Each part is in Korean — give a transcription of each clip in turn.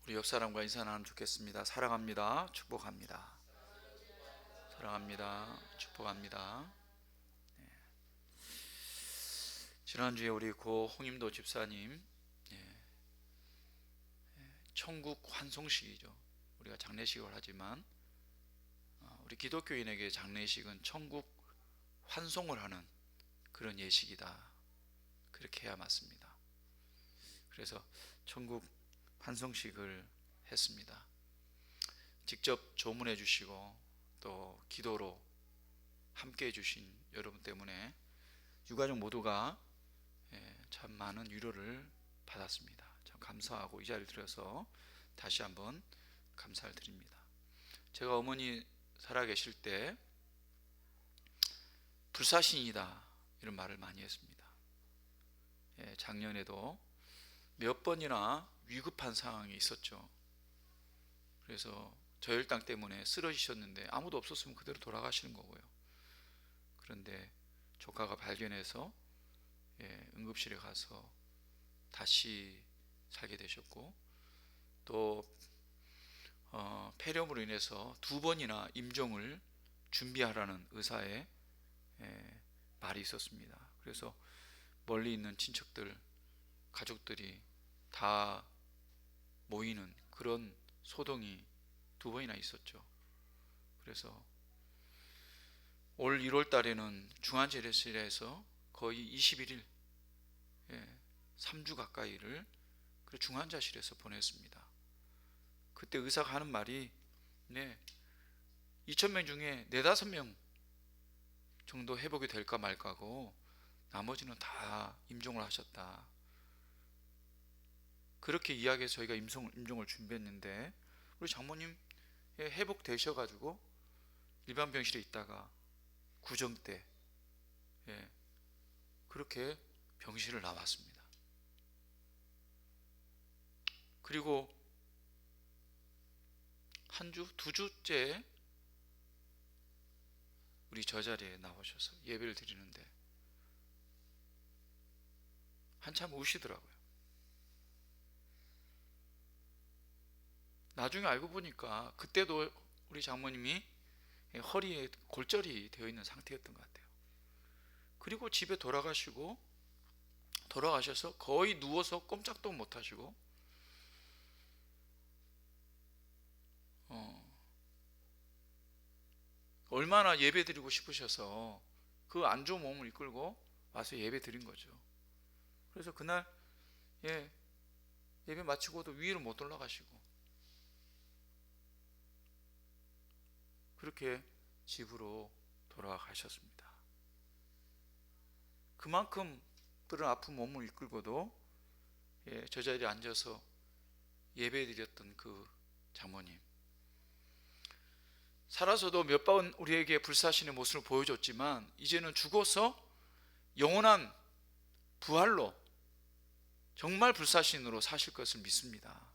우리 옆 사람과 인사 나누면 좋겠습니다. 사랑합니다. 축복합니다. 사랑합니다. 축복합니다. 지난주에 우리 고 홍임도 집사님 천국 환송식이죠. 우리가 장례식을 하지만 우리 기독교인에게 장례식은 천국 환송을 하는 그런 예식이다. 그렇게 해야 맞습니다. 그래서 천국 환송식을 했습니다. 직접 조문해 주시고 또 기도로 함께 해 주신 여러분 때문에 유가족 모두가 참 많은 위로를 받았습니다. 참 감사하고 이 자리를 들어서 다시 한번 감사를 드립니다. 제가 어머니 살아계실 때 불사신이다 이런 말을 많이 했습니다. 작년에도 몇 번이나 위급한 상황이 있었죠. 그래서 저혈당 때문에 쓰러지셨는데 아무도 없었으면 그대로 돌아가시는 거고요. 그런데 조카가 발견해서 응급실에 가서 다시 살게 되셨고, 또 폐렴으로 인해서 두 번이나 임종을 준비하라는 의사의 말이 있었습니다. 그래서 멀리 있는 친척들, 가족들이 다 모이는 그런 소동이 두 번이나 있었죠. 그래서 올 1월 달에는 중환자실에서 거의 21일, 3주 가까이를 그 중환자실에서 보냈습니다. 그때 의사가 하는 말이 2,000명 중에 4, 5명 정도 회복이 될까 말까고 나머지는 다 임종을 하셨다. 그렇게 이야기해서 저희가 임종을 준비했는데 우리 장모님 회복되셔가지고 일반 병실에 있다가 구정 때 그렇게 병실을 나왔습니다. 그리고 한 주, 2주째 우리 저 자리에 나오셔서 예배를 드리는데 한참 우시더라고요. 나중에 알고 보니까 그때도 우리 장모님이 허리에 골절이 되어 있는 상태였던 것 같아요. 그리고 집에 돌아가셔서 거의 누워서 꼼짝도 못 하시고 얼마나 예배 드리고 싶으셔서 그 안 좋은 몸을 이끌고 와서 예배 드린 거죠. 그래서 그날 예배 마치고도 위로 못 올라가시고 그렇게 집으로 돌아가셨습니다. 그만큼 그런 아픈 몸을 이끌고도 저 자리에 앉아서 예배 드렸던 그 장모님, 살아서도 몇 번 우리에게 불사신의 모습을 보여줬지만 이제는 죽어서 영원한 부활로 정말 불사신으로 사실 것을 믿습니다.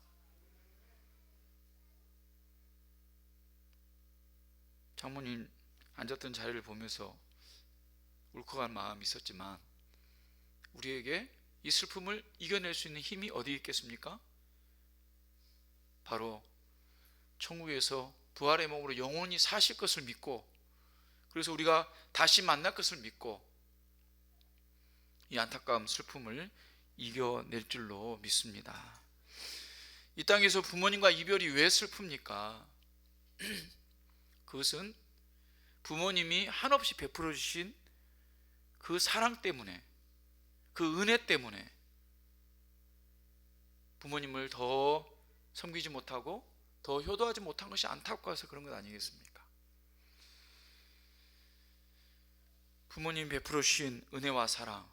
장모님 앉았던 자리를 보면서 울컥한 마음이 있었지만 우리에게 이 슬픔을 이겨낼 수 있는 힘이 어디 있겠습니까? 바로 천국에서 부활의 몸으로 영원히 사실 것을 믿고, 그래서 우리가 다시 만날 것을 믿고 이 안타까운 슬픔을 이겨낼 줄로 믿습니다. 이 땅에서 부모님과 이별이 왜 슬픕니까? 그것은 부모님이 한없이 베풀어 주신 그 사랑 때문에, 그 은혜 때문에 부모님을 더 섬기지 못하고 더 효도하지 못한 것이 안타까워서 그런 것 아니겠습니까? 부모님 베풀어 주신 은혜와 사랑,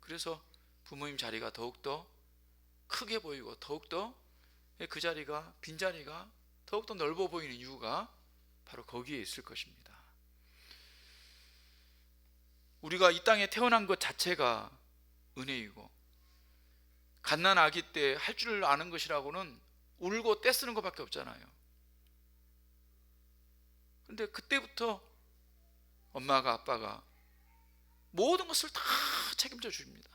그래서 부모님 자리가 더욱더 크게 보이고 더욱더 그 자리가, 빈자리가 더욱더 넓어 보이는 이유가 바로 거기에 있을 것입니다. 우리가 이 땅에 태어난 것 자체가 은혜이고, 갓난 아기 때 할 줄 아는 것이라고는 울고 떼쓰는 것밖에 없잖아요. 근데 그때부터 엄마가, 아빠가 모든 것을 다 책임져 줍니다.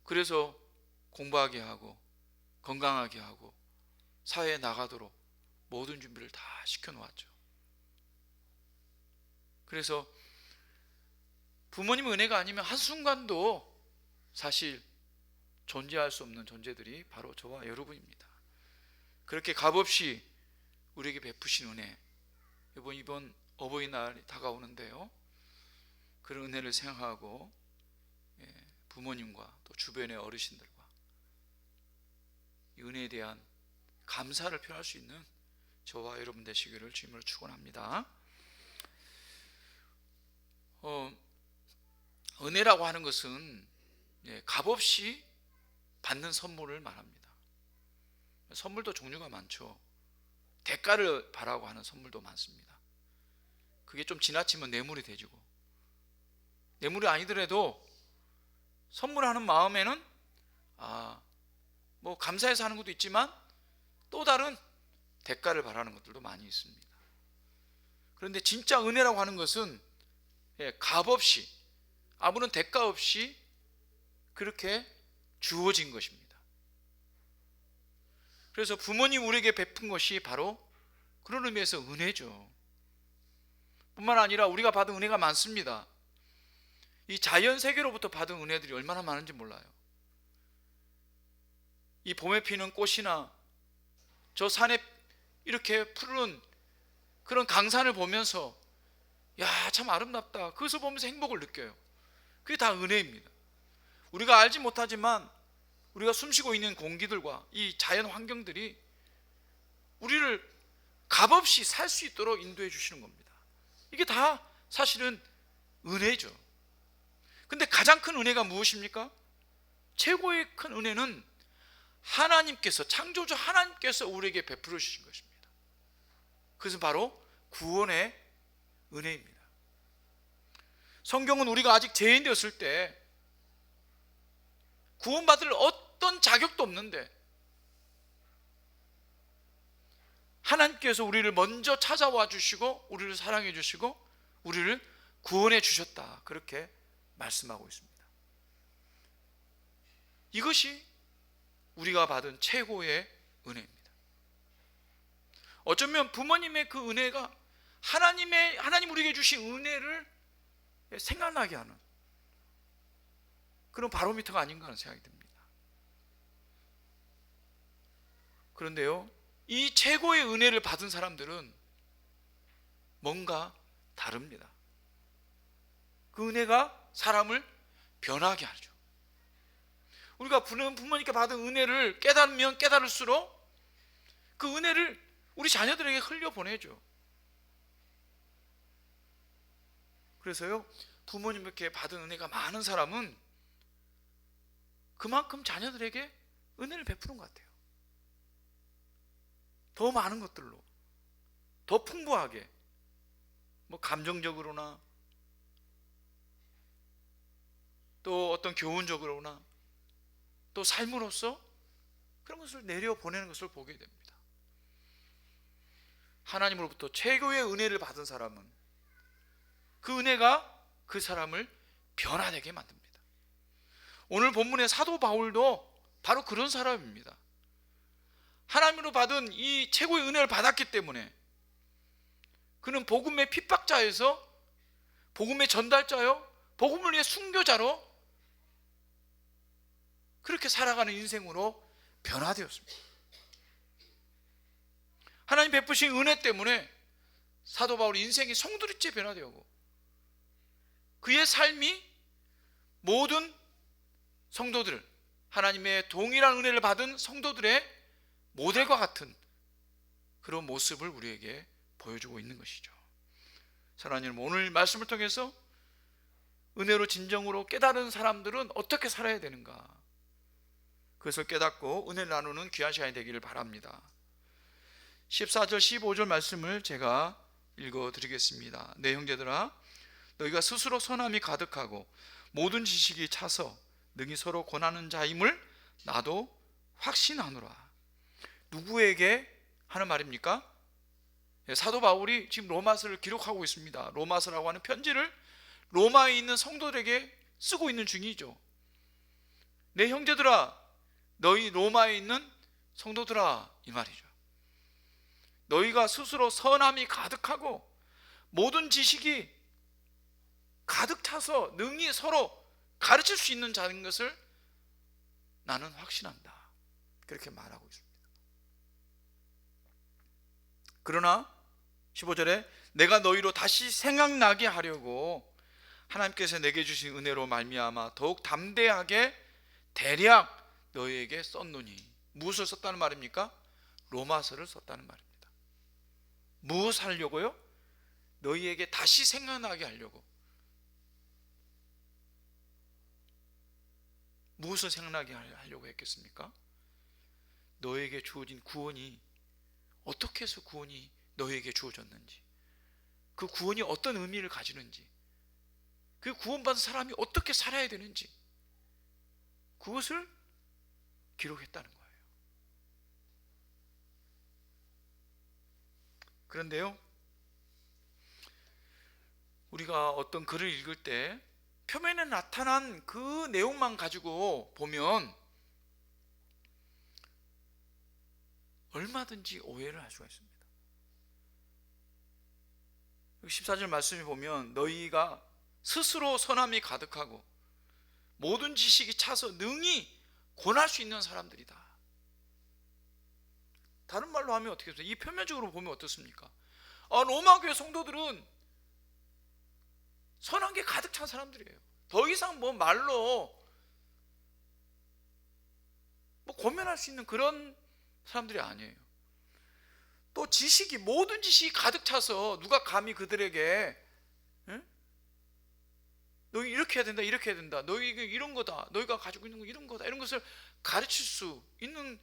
그래서 공부하게 하고 건강하게 하고 사회에 나가도록 모든 준비를 다 시켜놓았죠. 그래서 부모님 은혜가 아니면 한순간도 사실 존재할 수 없는 존재들이 바로 저와 여러분입니다. 그렇게 값없이 우리에게 베푸신 은혜, 이번 어버이날이 다가오는데요, 그런 은혜를 생각하고 부모님과 또 주변의 어르신들과 이 은혜에 대한 감사를 표현할 수 있는 저와 여러분 되시기를 주님으로 축원합니다. 은혜라고 하는 것은 값없이 받는 선물을 말합니다. 선물도 종류가 많죠. 대가를 바라고 하는 선물도 많습니다. 그게 좀 지나치면 뇌물이 되지고, 뇌물이 아니더라도 선물하는 마음에는 뭐 감사해서 하는 것도 있지만 또 다른 대가를 바라는 것들도 많이 있습니다. 그런데 진짜 은혜라고 하는 것은 값없이, 아무런 대가 없이 그렇게 주어진 것입니다. 그래서 부모님 우리에게 베푼 것이 바로 그런 의미에서 은혜죠. 뿐만 아니라 우리가 받은 은혜가 많습니다. 이 자연 세계로부터 받은 은혜들이 얼마나 많은지 몰라요. 이 봄에 피는 꽃이나 저 산에 이렇게 푸른 그런 강산을 보면서 야, 참 아름답다, 그것을 보면서 행복을 느껴요. 그게 다 은혜입니다. 우리가 알지 못하지만 우리가 숨쉬고 있는 공기들과 이 자연 환경들이 우리를 값없이 살 수 있도록 인도해 주시는 겁니다. 이게 다 사실은 은혜죠. 근데 가장 큰 은혜가 무엇입니까? 최고의 큰 은혜는 하나님께서, 창조주 하나님께서 우리에게 베풀어 주신 것입니다. 그것은 바로 구원의 은혜입니다. 성경은 우리가 아직 죄인 되었을 때 구원받을 어떤 자격도 없는데 하나님께서 우리를 먼저 찾아와 주시고 우리를 사랑해 주시고 우리를 구원해 주셨다, 그렇게 말씀하고 있습니다. 이것이 우리가 받은 최고의 은혜입니다. 어쩌면 부모님의 그 은혜가 하나님 우리에게 주신 은혜를 생각나게 하는 그런 바로미터가 아닌가 하는 생각이 듭니다. 그런데요, 이 최고의 은혜를 받은 사람들은 뭔가 다릅니다. 그 은혜가 사람을 변하게 하죠. 우리가 부모님께 받은 은혜를 깨달으면 깨달을수록 그 은혜를 우리 자녀들에게 흘려보내죠. 그래서요, 부모님께 받은 은혜가 많은 사람은 그만큼 자녀들에게 은혜를 베푸는 것 같아요. 더 많은 것들로, 더 풍부하게, 뭐 감정적으로나 또 어떤 교훈적으로나 또 삶으로서 그런 것을 내려보내는 것을 보게 됩니다. 하나님으로부터 최고의 은혜를 받은 사람은 그 은혜가 그 사람을 변화되게 만듭니다. 오늘 본문의 사도 바울도 바로 그런 사람입니다. 하나님으로 받은 이 최고의 은혜를 받았기 때문에 그는 복음의 핍박자에서 복음의 전달자요, 복음을 위해 순교자로 그렇게 살아가는 인생으로 변화되었습니다. 하나님 베푸신 은혜 때문에 사도 바울의 인생이 송두리째 변화되고 그의 삶이 모든 성도들, 하나님의 동일한 은혜를 받은 성도들의 모델과 같은 그런 모습을 우리에게 보여주고 있는 것이죠. 사랑하는 여러분, 오늘 말씀을 통해서 은혜로 진정으로 깨달은 사람들은 어떻게 살아야 되는가, 그것을 깨닫고 은혜를 나누는 귀한 시간이 되기를 바랍니다. 14절 15절 말씀을 제가 읽어드리겠습니다. 내 형제들아, 너희가 스스로 선함이 가득하고 모든 지식이 차서 능히 서로 권하는 자임을 나도 확신하노라. 누구에게 하는 말입니까? 사도 바울이 지금 로마서를 기록하고 있습니다. 로마서라고 하는 편지를 로마에 있는 성도들에게 쓰고 있는 중이죠. 내 형제들아, 너희 로마에 있는 성도들아, 이 말이죠. 너희가 스스로 선함이 가득하고 모든 지식이 가득 차서 능히 서로 가르칠 수 있는 자인 것을 나는 확신한다. 그렇게 말하고 있습니다. 그러나 15절에 내가 너희로 다시 생각나게 하려고 하나님께서 내게 주신 은혜로 말미암아 더욱 담대하게 대략 너희에게 썼노니. 무엇을 썼다는 말입니까? 로마서를 썼다는 말입니다. 무엇 하려고요? 너희에게 다시 생각나게 하려고. 무엇을 생각나게 하려고 했겠습니까? 너희에게 주어진 구원이 어떻게 해서 구원이 너희에게 주어졌는지, 그 구원이 어떤 의미를 가지는지, 그 구원받은 사람이 어떻게 살아야 되는지, 그것을 기록했다는 거예요. 그런데요, 우리가 어떤 글을 읽을 때 표면에 나타난 그 내용만 가지고 보면 얼마든지 오해를 할 수가 있습니다. 14절 말씀에 보면 너희가 스스로 선함이 가득하고 모든 지식이 차서 능히 권할 수 있는 사람들이다. 다른 말로 하면 어떻게 됩니까? 이 표면적으로 보면 어떻습니까? 로마 교회 성도들은 선한 게 가득 찬 사람들이에요. 더 이상 말로 고면할 수 있는 그런 사람들이 아니에요. 또 지식이, 모든 지식이 가득 차서 누가 감히 그들에게 너희 이렇게 해야 된다, 이렇게 해야 된다, 너희가 이런 거다, 너희가 가지고 있는 거 이런 거다, 이런 것을 가르칠 수 있는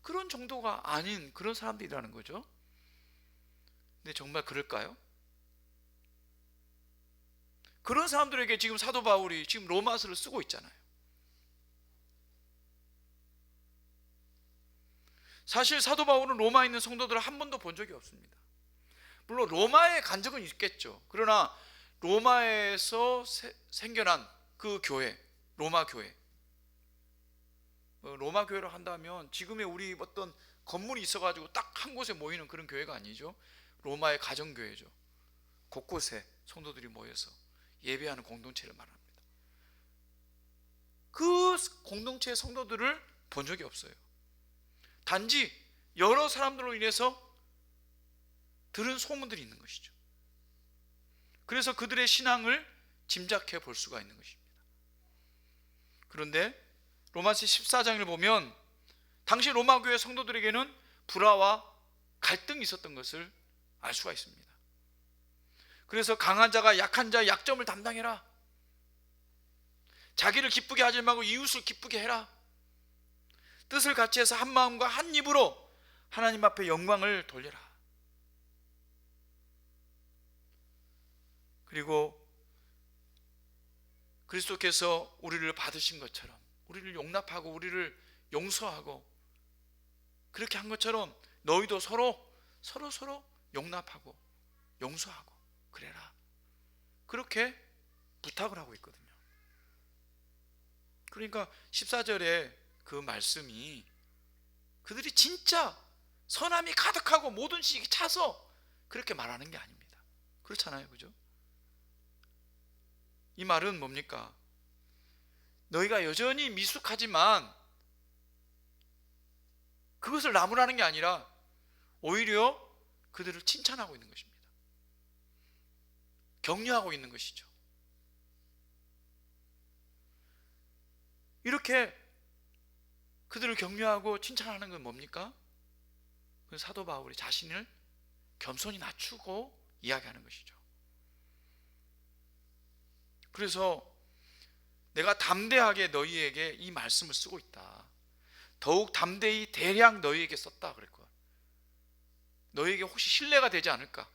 그런 정도가 아닌 그런 사람들이라는 거죠. 근데 정말 그럴까요? 그런 사람들에게 지금 사도 바울이 지금 로마서를 쓰고 있잖아요. 사실 사도 바울은 로마에 있는 성도들을 한 번도 본 적이 없습니다. 물론 로마에 간 적은 있겠죠. 그러나 로마에서 생겨난 그 교회, 로마 교회, 로마 교회를 한다면 지금의 우리 어떤 건물이 있어가지고 딱 한 곳에 모이는 그런 교회가 아니죠. 로마의 가정교회죠. 곳곳에 성도들이 모여서 예배하는 공동체를 말합니다. 그 공동체의 성도들을 본 적이 없어요. 단지 여러 사람들로 인해서 들은 소문들이 있는 것이죠. 그래서 그들의 신앙을 짐작해 볼 수가 있는 것입니다. 그런데 로마서 14장을 보면 당시 로마 교회 성도들에게는 불화와 갈등이 있었던 것을 알 수가 있습니다. 그래서 강한 자가 약한 자의 약점을 담당해라. 자기를 기쁘게 하지 말고 이웃을 기쁘게 해라. 뜻을 같이 해서 한 마음과 한 입으로 하나님 앞에 영광을 돌려라. 그리고 그리스도께서 우리를 받으신 것처럼 우리를 용납하고 우리를 용서하고 그렇게 한 것처럼 너희도 서로 용납하고 용서하고 그래라. 그렇게 부탁을 하고 있거든요. 그러니까 14절에 그 말씀이 그들이 진짜 선함이 가득하고 모든 지식이 차서 그렇게 말하는 게 아닙니다. 그렇잖아요, 그죠? 이 말은 뭡니까? 너희가 여전히 미숙하지만 그것을 나무라는 게 아니라 오히려 그들을 칭찬하고 있는 것입니다. 격려하고 있는 것이죠. 이렇게 그들을 격려하고 칭찬하는 건 뭡니까? 그 사도 바울이 자신을 겸손히 낮추고 이야기하는 것이죠. 그래서 내가 담대하게 너희에게 이 말씀을 쓰고 있다. 더욱 담대히 대량 너희에게 썼다 그랬거든. 너희에게 혹시 신뢰가 되지 않을까?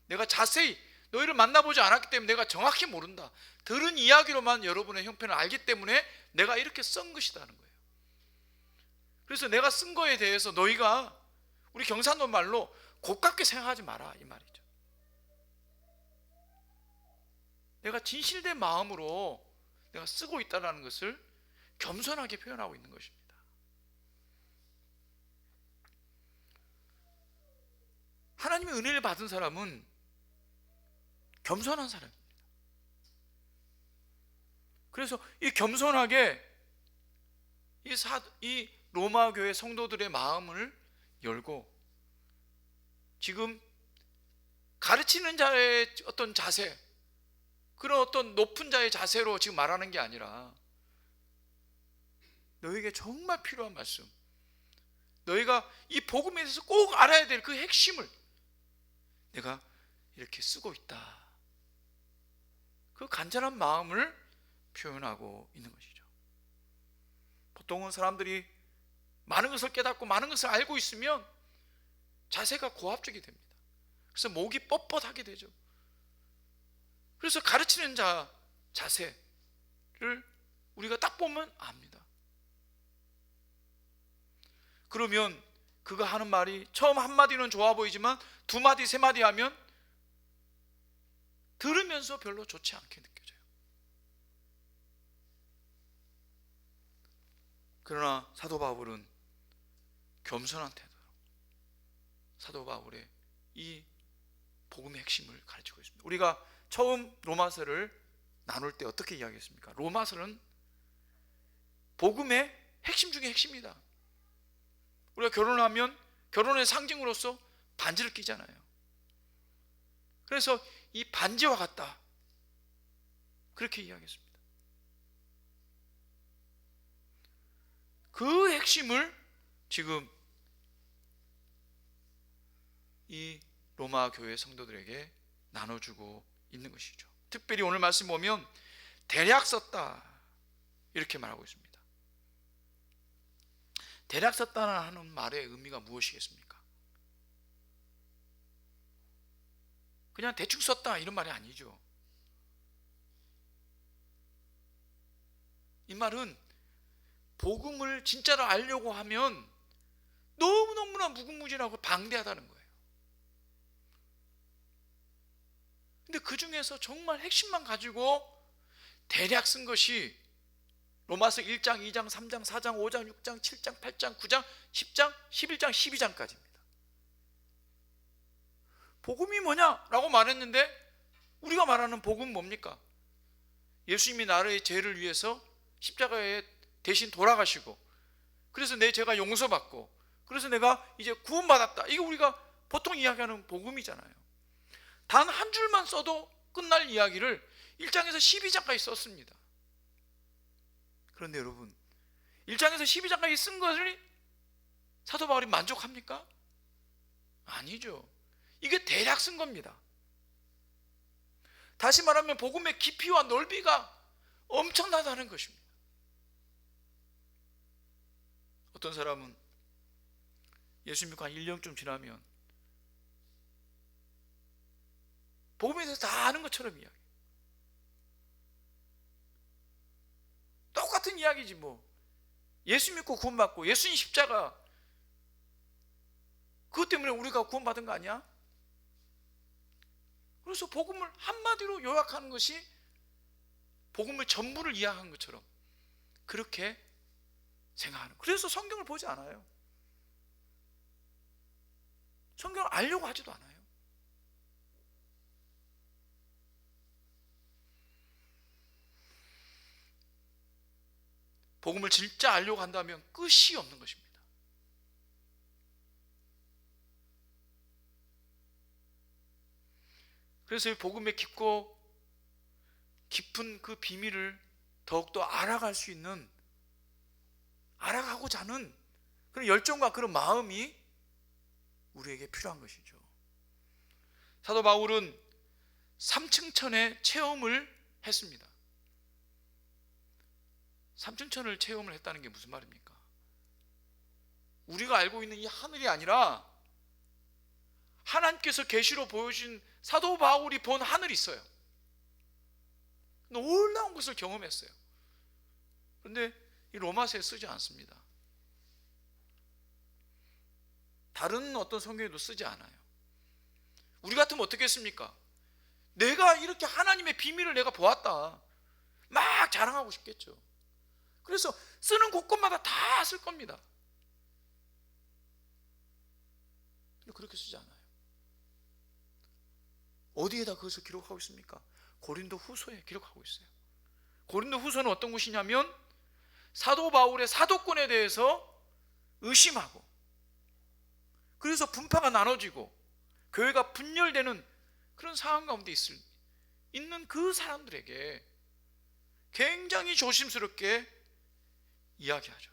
내가 자세히 너희를 만나보지 않았기 때문에 내가 정확히 모른다. 들은 이야기로만 여러분의 형편을 알기 때문에 내가 이렇게 쓴 것이라는 거예요. 그래서 내가 쓴 거에 대해서 너희가 우리 경상도 말로 곱깝게 생각하지 마라 이 말이죠. 내가 진실된 마음으로 내가 쓰고 있다는 것을 겸손하게 표현하고 있는 것입니다. 하나님의 은혜를 받은 사람은 겸손한 사람입니다. 그래서 이 겸손하게 이 로마 교회 성도들의 마음을 열고, 지금 가르치는 자의 어떤 자세, 그런 어떤 높은 자의 자세로 지금 말하는 게 아니라, 너에게 정말 필요한 말씀, 너희가 이 복음에 대해서 꼭 알아야 될 그 핵심을 내가 이렇게 쓰고 있다, 그 간절한 마음을 표현하고 있는 것이죠. 보통은 사람들이 많은 것을 깨닫고 많은 것을 알고 있으면 자세가 고압적이 됩니다. 그래서 목이 뻣뻣하게 되죠. 그래서 가르치는 자세를 우리가 딱 보면 압니다. 그러면 그가 하는 말이 처음 한마디는 좋아 보이지만 두 마디 세 마디 하면 들으면서 별로 좋지 않게 느껴져요. 그러나 사도 바울은 겸손한 태도로 사도 바울의 이 복음의 핵심을 가르치고 있습니다. 우리가 처음 로마서를 나눌 때 어떻게 이야기했습니까? 로마서는 복음의 핵심 중에 핵심이다. 우리가 결혼하면 결혼의 상징으로서 반지를 끼잖아요. 그래서 이 반지와 같다, 그렇게 이야기했습니다. 그 핵심을 지금 이 로마 교회 성도들에게 나눠주고 있는 것이죠. 특별히 오늘 말씀 보면 대략 썼다, 이렇게 말하고 있습니다. 대략 썼다는 말의 의미가 무엇이겠습니까? 그냥 대충 썼다 이런 말이 아니죠. 이 말은 복음을 진짜로 알려고 하면 너무너무나 무궁무진하고 방대하다는 거예요. 근데 그 중에서 정말 핵심만 가지고 대략 쓴 것이 로마서 1장, 2장, 3장, 4장, 5장, 6장, 7장, 8장, 9장, 10장, 11장, 12장까지입니다. 복음이 뭐냐라고 말했는데 우리가 말하는 복음은 뭡니까? 예수님이 나의 죄를 위해서 십자가에 대신 돌아가시고, 그래서 내 죄가 용서받고, 그래서 내가 이제 구원받았다, 이게 우리가 보통 이야기하는 복음이잖아요. 단 한 줄만 써도 끝날 이야기를 1장에서 12장까지 썼습니다. 그런데 여러분, 1장에서 12장까지 쓴 것을 사도 바울이 만족합니까? 아니죠. 이게 대략 쓴 겁니다. 다시 말하면 복음의 깊이와 넓이가 엄청나다는 것입니다. 어떤 사람은 예수 믿고 한 1년쯤 지나면 복음에 대해서 다 아는 것처럼 이야기, 똑같은 이야기지 뭐. 예수 믿고 구원받고 예수님 십자가, 그것 때문에 우리가 구원받은 거 아니야? 그래서 복음을 한마디로 요약하는 것이 복음의 전부를 이해한 것처럼 그렇게 생각하는, 그래서 성경을 보지 않아요. 성경을 알려고 하지도 않아요. 복음을 진짜 알려고 한다면 끝이 없는 것입니다. 그래서 이 복음의 깊고 깊은 그 비밀을 더욱더 알아갈 수 있는, 알아가고자 하는 그런 열정과 그런 마음이 우리에게 필요한 것이죠. 사도 바울은 삼층천의 체험을 했습니다. 삼층천을 체험을 했다는 게 무슨 말입니까? 우리가 알고 있는 이 하늘이 아니라 하나님께서 계시로 보여주신 사도 바울이 본 하늘이 있어요. 놀라운 것을 경험했어요. 그런데 이 로마서에 쓰지 않습니다. 다른 어떤 성경에도 쓰지 않아요. 우리 같으면 어떻게 했습니까? 내가 이렇게 하나님의 비밀을 내가 보았다, 막 자랑하고 싶겠죠. 그래서 쓰는 곳곳마다 다 쓸 겁니다. 근데 그렇게 쓰지 않아요. 어디에다 그것을 기록하고 있습니까? 고린도 후서에 기록하고 있어요. 고린도 후서는 어떤 곳이냐면 사도 바울의 사도권에 대해서 의심하고, 그래서 분파가 나눠지고 교회가 분열되는 그런 상황 가운데 있는 그 사람들에게 굉장히 조심스럽게 이야기하죠.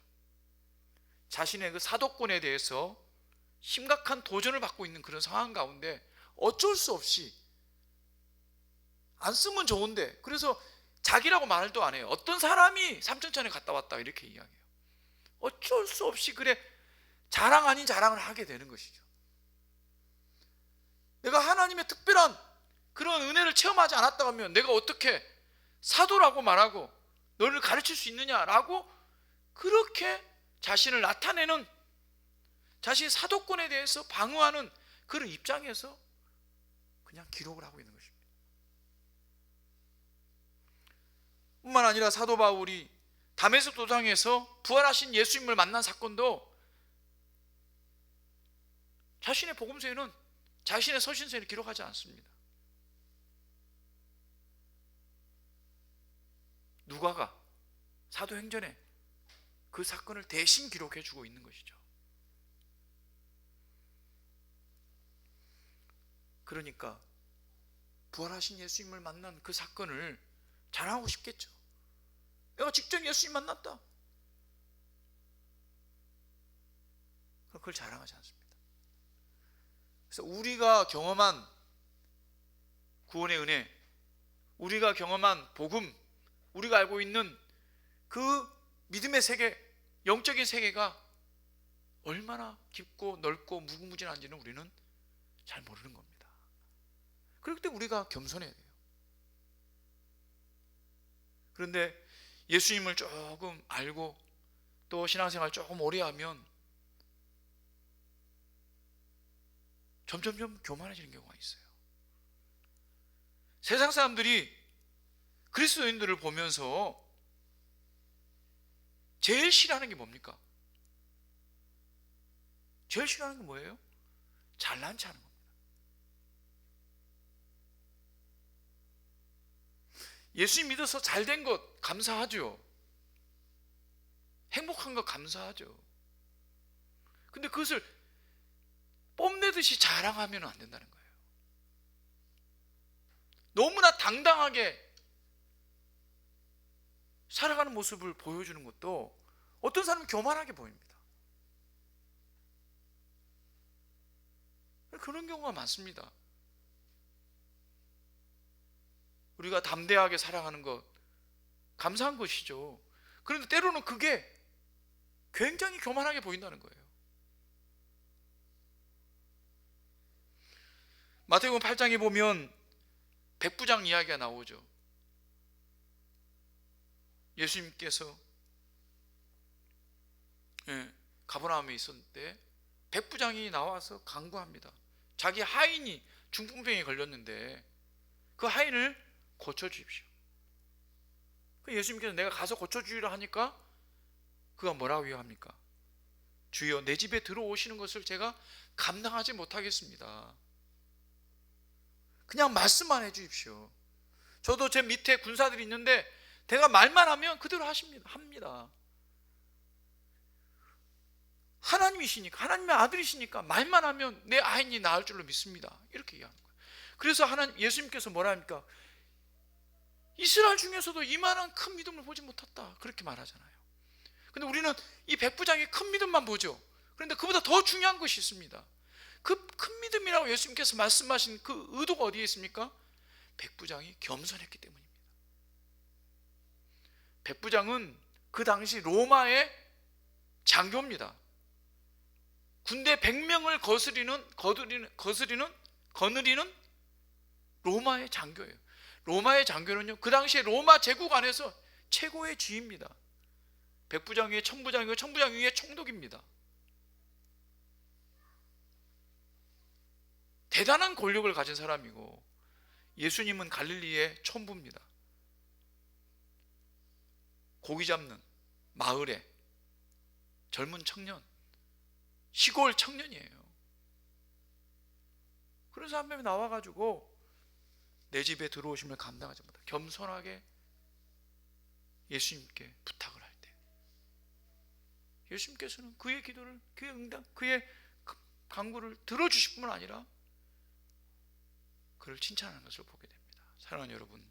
자신의 그 사도권에 대해서 심각한 도전을 받고 있는 그런 상황 가운데 어쩔 수 없이, 안 쓰면 좋은데, 그래서 자기라고 말도 안 해요. 어떤 사람이 삼천천에 갔다 왔다 이렇게 이야기해요. 어쩔 수 없이 그래 자랑 아닌 자랑을 하게 되는 것이죠. 내가 하나님의 특별한 그런 은혜를 체험하지 않았다 하면 내가 어떻게 사도라고 말하고 너를 가르칠 수 있느냐라고 그렇게 자신을 나타내는, 자신의 사도권에 대해서 방어하는 그런 입장에서 그냥 기록을 하고 있는 것입니다. 뿐만 아니라 사도 바울이 다메섹 도상에서 부활하신 예수님을 만난 사건도 자신의 복음서에는, 자신의 서신서에는 기록하지 않습니다. 누가가 사도행전에 그 사건을 대신 기록해 주고 있는 것이죠. 그러니까 부활하신 예수님을 만난 그 사건을 자랑하고 싶겠죠. 내가 직접 예수님 만났다. 그걸 자랑하지 않습니다. 그래서 우리가 경험한 구원의 은혜, 우리가 경험한 복음, 우리가 알고 있는 그 믿음의 세계, 영적인 세계가 얼마나 깊고 넓고 무궁무진한지는 우리는 잘 모르는 겁니다. 그렇기 때문에 우리가 겸손해야 돼요. 그런데 예수님을 조금 알고 또 신앙생활 조금 오래 하면 점점점 교만해지는 경우가 있어요. 세상 사람들이 그리스도인들을 보면서 제일 싫어하는 게 뭡니까? 제일 싫어하는 게 뭐예요? 잘난 체 하는 겁니다. 예수님 믿어서 잘된 것 감사하죠. 행복한 것 감사하죠. 근데 그것을 뽐내듯이 자랑하면 안 된다는 거예요. 너무나 당당하게 살아가는 모습을 보여주는 것도 어떤 사람은 교만하게 보입니다. 그런 경우가 많습니다. 우리가 담대하게 살아가는 것 감사한 것이죠. 그런데 때로는 그게 굉장히 교만하게 보인다는 거예요. 마태복음 8장에 보면 백부장 이야기가 나오죠. 예수님께서 가버나움에 있었을 때 백부장이 나와서 간구합니다. 자기 하인이 중풍병에 걸렸는데 그 하인을 고쳐주십시오. 예수님께서 내가 가서 고쳐주리라 하니까 그가 뭐라고 합니까? 주여, 내 집에 들어오시는 것을 제가 감당하지 못하겠습니다. 그냥 말씀만 해주십시오. 저도 제 밑에 군사들이 있는데 내가 말만 하면 그대로 합니다. 하나님이시니까, 하나님의 아들이시니까 말만 하면 내 아인이 나을 줄로 믿습니다. 이렇게 얘기하는 거예요. 그래서 예수님께서 뭐라 합니까? 이스라엘 중에서도 이만한 큰 믿음을 보지 못했다, 그렇게 말하잖아요. 근데 우리는 이 백부장의 큰 믿음만 보죠. 그런데 그보다 더 중요한 것이 있습니다. 그 큰 믿음이라고 예수님께서 말씀하신 그 의도가 어디에 있습니까? 백부장이 겸손했기 때문입니다. 백부장은 그 당시 로마의 장교입니다. 군대 100명을 거느리는 로마의 장교예요. 로마의 장교는요, 그 당시에 로마 제국 안에서 최고의 지위입니다. 백부장 위에 천부장이고 천부장 위에 총독입니다. 대단한 권력을 가진 사람이고, 예수님은 갈릴리의 촌부입니다. 고기 잡는, 마을에 젊은 청년, 시골 청년이에요. 그런 사람이 나와가지고 내 집에 들어오심을 감당하지 못하고 겸손하게 예수님께 부탁을 할 때, 예수님께서는 그의 기도를, 그의 응답, 그의 간구를 들어주실 뿐만 아니라 그를 칭찬하는 것을 보게 됩니다. 사랑하는 여러분,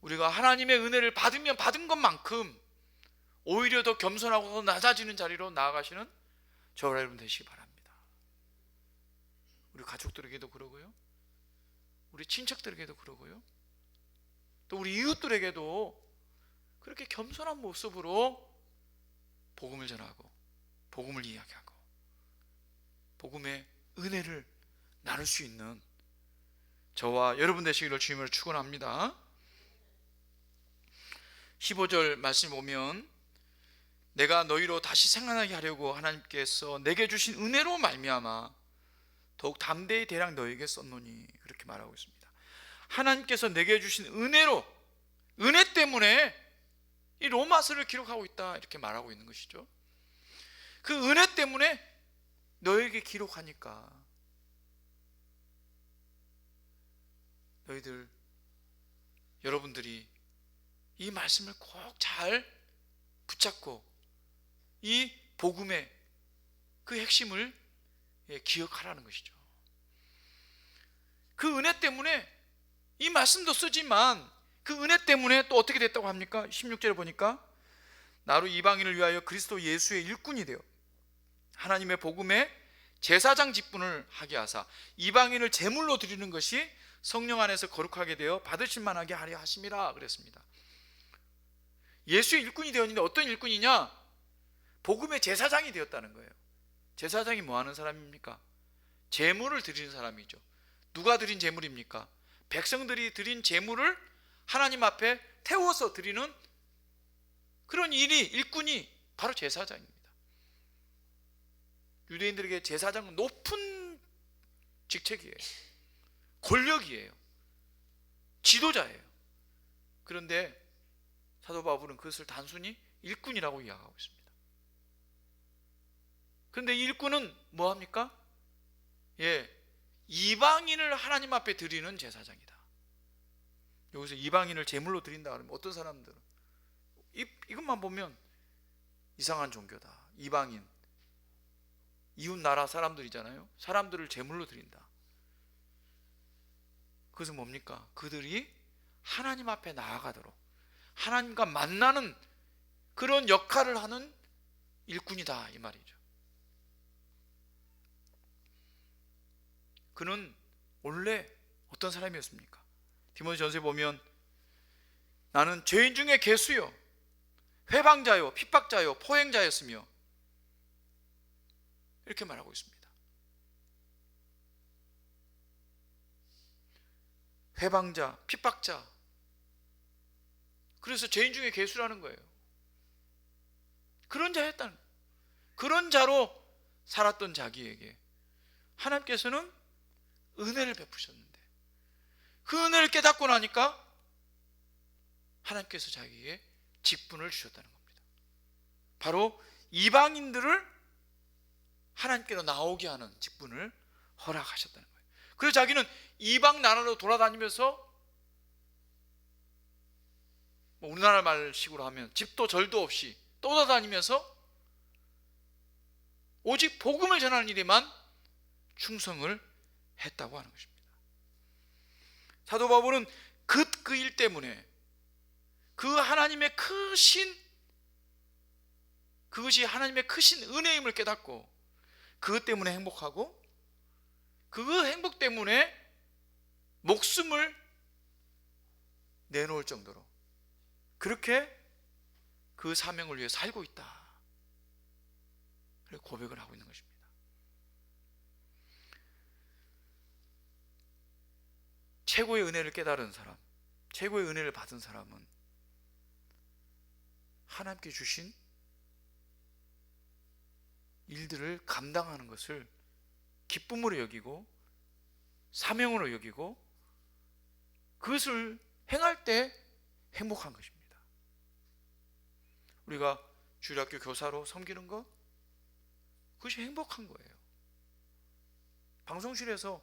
우리가 하나님의 은혜를 받으면 받은 것만큼 오히려 더 겸손하고 더 낮아지는 자리로 나아가시는 저와 여러분 되시기 바랍니다. 우리 가족들에게도 그러고요, 우리 친척들에게도 그러고요, 또 우리 이웃들에게도 그렇게 겸손한 모습으로 복음을 전하고 복음을 이야기하고 복음의 은혜를 나눌 수 있는 저와 여러분 되시기를 주님으로 축원합니다. 15절 말씀 보면 내가 너희로 다시 생각나게 하려고 하나님께서 내게 주신 은혜로 말미암아 더욱 담대히 대량 너희에게 썼노니, 그렇게 말하고 있습니다. 하나님께서 내게 주신 은혜로, 은혜 때문에 이 로마서를 기록하고 있다, 이렇게 말하고 있는 것이죠. 그 은혜 때문에 너에게 기록하니까 너희들, 여러분들이 이 말씀을 꼭 잘 붙잡고 이 복음의 그 핵심을 기억하라는 것이죠. 그 은혜 때문에 이 말씀도 쓰지만 그 은혜 때문에 또 어떻게 됐다고 합니까? 16절에 보니까 나로 이방인을 위하여 그리스도 예수의 일꾼이 되어 하나님의 복음의 제사장 직분을 하게 하사 이방인을 제물로 드리는 것이 성령 안에서 거룩하게 되어 받으실 만하게 하려 하심이라 그랬습니다. 예수의 일꾼이 되었는데 어떤 일꾼이냐? 복음의 제사장이 되었다는 거예요. 제사장이 뭐 하는 사람입니까? 제물을 드리는 사람이죠. 누가 드린 제물입니까? 백성들이 드린 제물을 하나님 앞에 태워서 드리는 그런 일꾼이 바로 제사장입니다. 유대인들에게 제사장은 높은 직책이에요. 권력이에요. 지도자예요. 그런데 사도 바울은 그것을 단순히 일꾼이라고 이야기하고 있습니다. 그런데 이 일꾼은 뭐합니까? 이방인을 하나님 앞에 드리는 제사장이다. 여기서 이방인을 제물로 드린다 그러면 어떤 사람들은 이것만 보면 이상한 종교다. 이방인, 이웃 나라 사람들이잖아요. 사람들을 제물로 드린다. 그것은 뭡니까? 그들이 하나님 앞에 나아가도록 하나님과 만나는 그런 역할을 하는 일꾼이다, 이 말이죠. 그는 원래 어떤 사람이었습니까? 디모데전서에 보면 나는 죄인 중에 괴수요, 회방자요, 핍박자요, 포행자였으며, 이렇게 말하고 있습니다. 회방자, 핍박자. 그래서 죄인 중에 괴수라는 거예요. 그런 자였다는 거예요. 그런 자로 살았던 자기에게 하나님께서는 은혜를 베푸셨는데, 그 은혜를 깨닫고 나니까 하나님께서 자기에게 직분을 주셨다는 겁니다. 바로 이방인들을 하나님께로 나오게 하는 직분을 허락하셨다는 거예요. 그래서 자기는 이방 나라로 돌아다니면서 우리나라 말식으로 하면 집도 절도 없이 떠돌아다니면서 오직 복음을 전하는 일에만 충성을 했다고 하는 것입니다. 사도 바울은 그 일 때문에 그 하나님의 크신, 그것이 하나님의 크신 은혜임을 깨닫고 그것 때문에 행복하고 그 행복 때문에 목숨을 내놓을 정도로 그렇게 그 사명을 위해 살고 있다, 그렇게 고백을 하고 있는 것입니다. 최고의 은혜를 깨달은 사람, 최고의 은혜를 받은 사람은 하나님께 주신 일들을 감당하는 것을 기쁨으로 여기고 사명으로 여기고 그것을 행할 때 행복한 것입니다. 우리가 주일학교 교사로 섬기는 것, 그것이 행복한 거예요. 방송실에서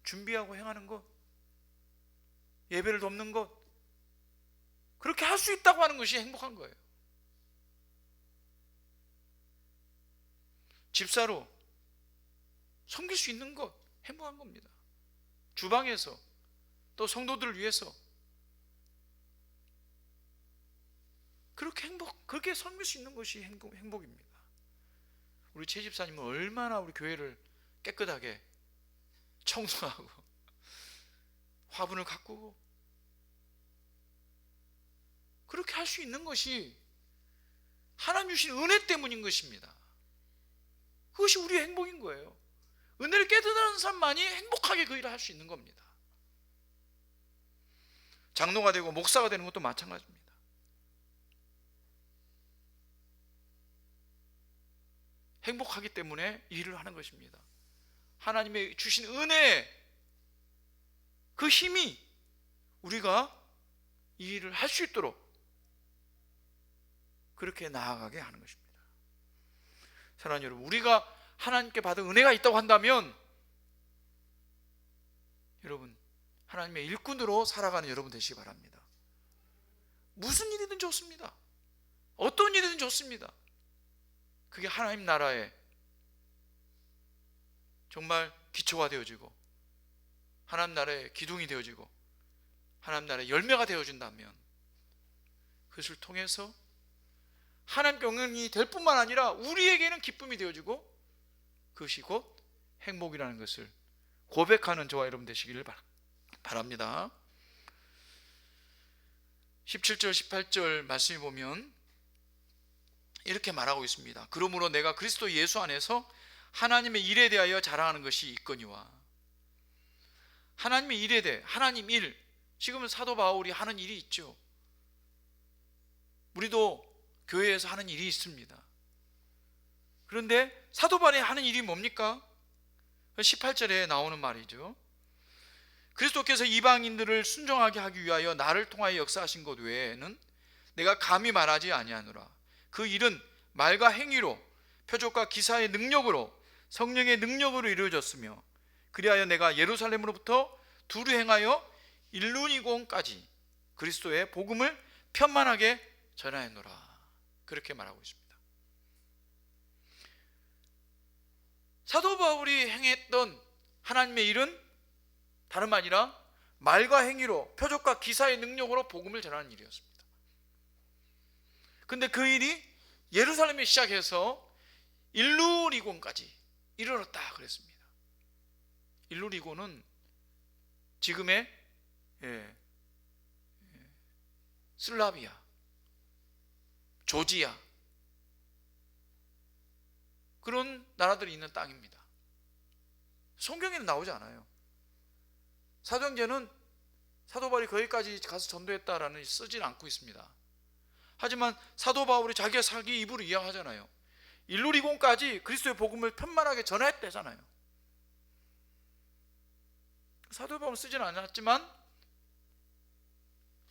준비하고 행하는 것, 예배를 돕는 것, 그렇게 할 수 있다고 하는 것이 행복한 거예요. 집사로 섬길 수 있는 것, 행복한 겁니다. 주방에서, 또 성도들을 위해서 그렇게 섬길 수 있는 것이 행복입니다. 우리 최 집사님은 얼마나 우리 교회를 깨끗하게 청소하고 화분을 가꾸고, 그렇게 할 수 있는 것이 하나님 주신 은혜 때문인 것입니다. 그것이 우리의 행복인 거예요. 은혜를 깨닫는 사람만이 행복하게 그 일을 할 수 있는 겁니다. 장로가 되고 목사가 되는 것도 마찬가지입니다. 행복하기 때문에 이 일을 하는 것입니다. 하나님의 주신 은혜, 그 힘이 우리가 이 일을 할 수 있도록 그렇게 나아가게 하는 것입니다. 사랑하는 여러분, 우리가 하나님께 받은 은혜가 있다고 한다면, 여러분, 하나님의 일꾼으로 살아가는 여러분 되시기 바랍니다. 무슨 일이든 좋습니다. 어떤 일이든 좋습니다. 그게 하나님 나라에 정말 기초가 되어지고, 하나님 나라의 기둥이 되어지고, 하나님 나라의 열매가 되어진다면, 그것을 통해서 하나님께 영광이 될 뿐만 아니라 우리에게는 기쁨이 되어지고, 그것이 곧 행복이라는 것을 고백하는 저와 여러분 되시기를 바랍니다. 17절 18절 말씀을 보면 이렇게 말하고 있습니다. 그러므로 내가 그리스도 예수 안에서 하나님의 일에 대하여 자랑하는 것이 있거니와. 하나님의 일에 대해, 하나님 일, 지금은 사도 바울이 하는 일이 있죠. 우리도 교회에서 하는 일이 있습니다. 그런데 사도 바울이 하는 일이 뭡니까? 18절에 나오는 말이죠. 그리스도께서 이방인들을 순종하게 하기 위하여 나를 통하여 역사하신 것 외에는 내가 감히 말하지 아니하노라. 그 일은 말과 행위로, 표적과 기사의 능력으로, 성령의 능력으로 이루어졌으며, 그리하여 내가 예루살렘으로부터 두루 행하여 일루니곤까지 그리스도의 복음을 편만하게 전하였노라. 그렇게 말하고 있습니다. 사도 바울이 행했던 하나님의 일은 다름 아니라 말과 행위로, 표적과 기사의 능력으로 복음을 전하는 일이었습니다. 근데 그 일이 예루살렘에 시작해서 일루리곤까지 이르렀다 그랬습니다. 일루리곤은 지금의 슬라비아, 조지아, 그런 나라들이 있는 땅입니다. 성경에는 나오지 않아요. 사도행전은 사도 바울이 거기까지 가서 전도했다라는 쓰지는 않고 있습니다. 하지만 사도 바울이 자기가 자기 입으로 이야기하잖아요. 일루리곤까지 그리스도의 복음을 편만하게 전했대잖아요. 사도 바울은 쓰지는 않았지만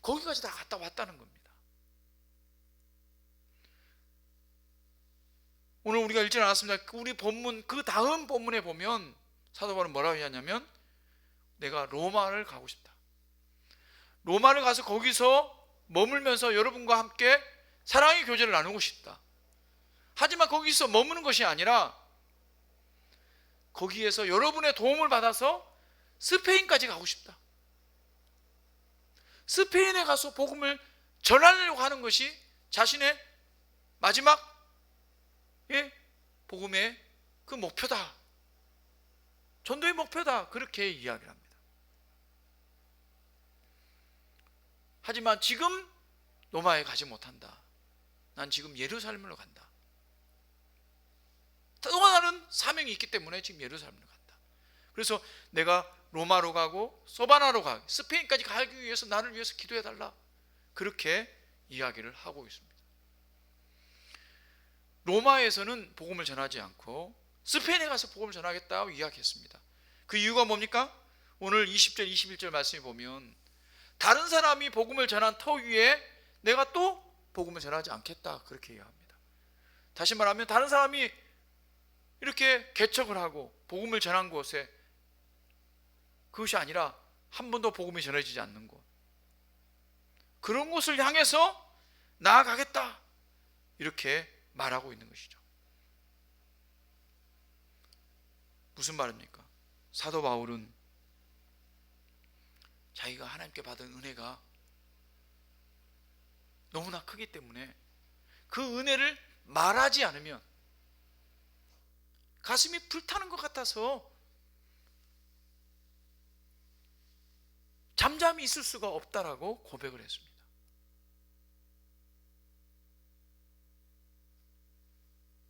거기까지 다 갔다 왔다는 겁니다. 오늘 우리가 읽지 않았습니다. 우리 본문, 그 다음 본문에 보면 사도 바울은 뭐라고 하냐면, 내가 로마를 가고 싶다. 로마를 가서 거기서 머물면서 여러분과 함께 사랑의 교제를 나누고 싶다. 하지만 거기서 머무는 것이 아니라 거기에서 여러분의 도움을 받아서 스페인까지 가고 싶다. 스페인에 가서 복음을 전하려고 하는 것이 자신의 마지막 복음의 그 목표다. 전도의 목표다. 그렇게 이야기를 합니다. 하지만 지금 로마에 가지 못한다. 난 지금 예루살렘으로 간다. 또 다른 사명이 있기 때문에 지금 예루살렘으로 간다. 그래서 내가 로마로 가고 소바나로 가고 스페인까지 가기 위해서 나를 위해서 기도해달라. 그렇게 이야기를 하고 있습니다. 로마에서는 복음을 전하지 않고 스페인에 가서 복음을 전하겠다고 이야기했습니다. 그 이유가 뭡니까? 오늘 20절 21절 말씀에 보면, 다른 사람이 복음을 전한 터 위에 내가 또 복음을 전하지 않겠다, 그렇게 얘기합니다. 다시 말하면 다른 사람이 이렇게 개척을 하고 복음을 전한 곳에, 그것이 아니라 한 번도 복음이 전해지지 않는 곳, 그런 곳을 향해서 나아가겠다, 이렇게 말하고 있는 것이죠. 무슨 말입니까? 사도 바울은 자기가 하나님께 받은 은혜가 너무나 크기 때문에 그 은혜를 말하지 않으면 가슴이 불타는 것 같아서 잠잠히 있을 수가 없다라고 고백을 했습니다.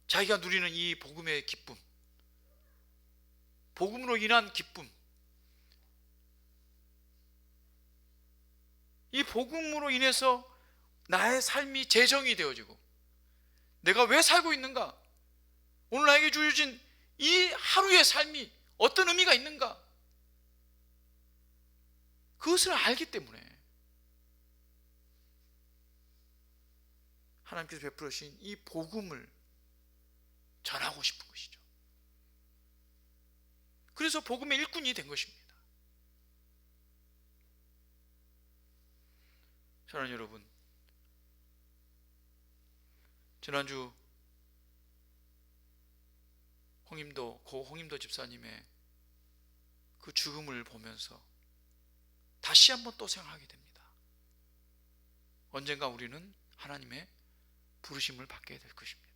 자기가 누리는 이 복음의 기쁨, 복음으로 인한 기쁨, 이 복음으로 인해서 나의 삶이 재정이 되어지고 내가 왜 살고 있는가, 오늘 나에게 주어진 이 하루의 삶이 어떤 의미가 있는가, 그것을 알기 때문에 하나님께서 베풀으신 이 복음을 전하고 싶은 것이죠. 그래서 복음의 일꾼이 된 것입니다. 사랑하는 여러분, 지난주 고 홍임도 집사님의 그 죽음을 보면서 다시 한번 또 생각하게 됩니다. 언젠가 우리는 하나님의 부르심을 받게 될 것입니다.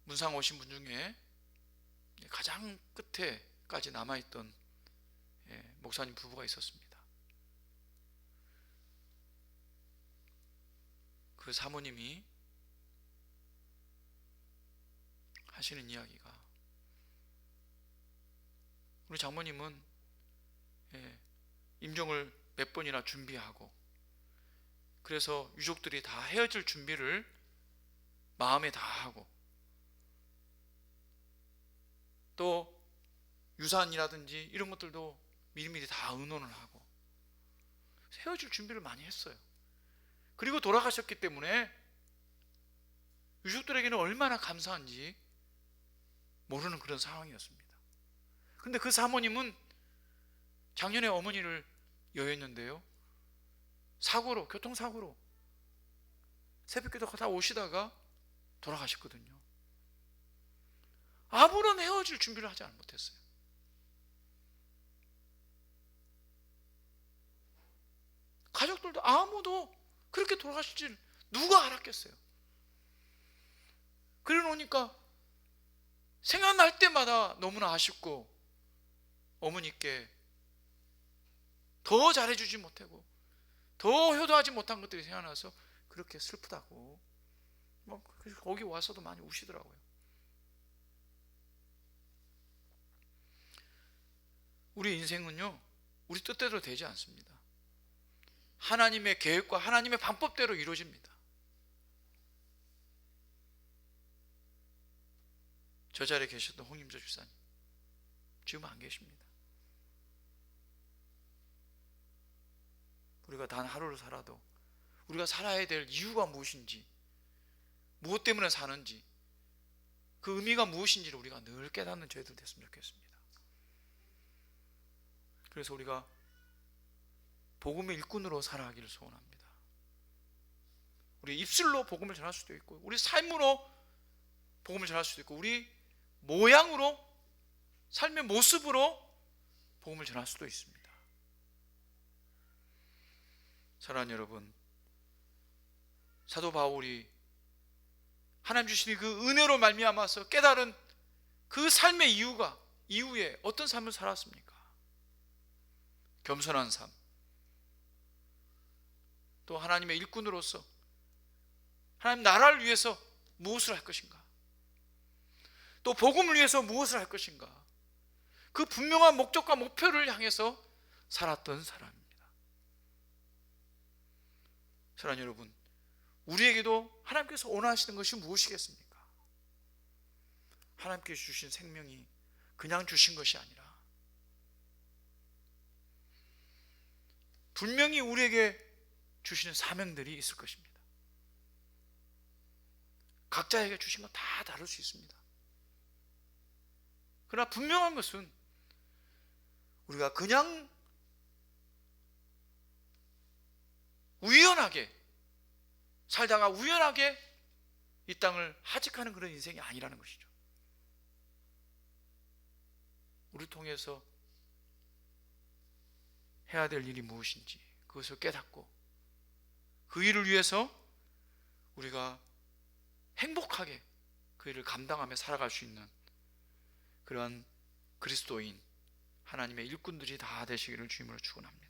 문상 오신 분 중에 가장 끝에까지 남아있던 목사님 부부가 있었습니다. 그 사모님이 하시는 이야기가, 우리 장모님은 임종을 몇 번이나 준비하고, 그래서 유족들이 다 헤어질 준비를 마음에 다 하고, 또 유산이라든지 이런 것들도 미리미리 다 의논을 하고 헤어질 준비를 많이 했어요. 그리고 돌아가셨기 때문에 유족들에게는 얼마나 감사한지 모르는 그런 상황이었습니다. 그런데 그 사모님은 작년에 어머니를 여행했는데요, 교통사고로 새벽기도 다 오시다가 돌아가셨거든요. 아무런 헤어질 준비를 하지 못했어요. 가족들도 아무도 그렇게 돌아가실 줄 누가 알았겠어요. 그래 놓으니까 생각날 때마다 너무나 아쉽고, 어머니께 더 잘해주지 못하고 더 효도하지 못한 것들이 생각나서 그렇게 슬프다고 거기 와서도 많이 우시더라고요. 우리 인생은요, 우리 뜻대로 되지 않습니다. 하나님의 계획과 하나님의 방법대로 이루어집니다. 저 자리에 계셨던 홍임조 집사님 지금 안 계십니다. 우리가 단 하루를 살아도 우리가 살아야 될 이유가 무엇인지, 무엇 때문에 사는지, 그 의미가 무엇인지를 우리가 늘 깨닫는 저희들 됐으면 좋겠습니다. 그래서 우리가 복음의 일꾼으로 살아가기를 소원합니다. 우리 입술로 복음을 전할 수도 있고, 우리 삶으로 복음을 전할 수도 있고, 우리 모양으로, 삶의 모습으로 복음을 전할 수도 있습니다. 사랑하는 여러분, 사도 바울이 하나님 주신 그 은혜로 말미암아서 깨달은 그 삶의 이후에 어떤 삶을 살았습니까? 겸손한 삶, 또 하나님의 일꾼으로서 하나님 나라를 위해서 무엇을 할 것인가, 또 복음을 위해서 무엇을 할 것인가, 그 분명한 목적과 목표를 향해서 살았던 사람입니다. 사랑하는 여러분, 우리에게도 하나님께서 원하시는 것이 무엇이겠습니까? 하나님께서 주신 생명이 그냥 주신 것이 아니라 분명히 우리에게 주시는 사명들이 있을 것입니다. 각자에게 주신 건 다 다를 수 있습니다. 그러나 분명한 것은 우리가 그냥 우연하게 살다가 우연하게 이 땅을 하직하는 그런 인생이 아니라는 것이죠. 우리를 통해서 해야 될 일이 무엇인지 그것을 깨닫고 그 일을 위해서 우리가 행복하게 그 일을 감당하며 살아갈 수 있는 그러한 그리스도인 하나님의 일꾼들이 다 되시기를 주님으로 축원합니다.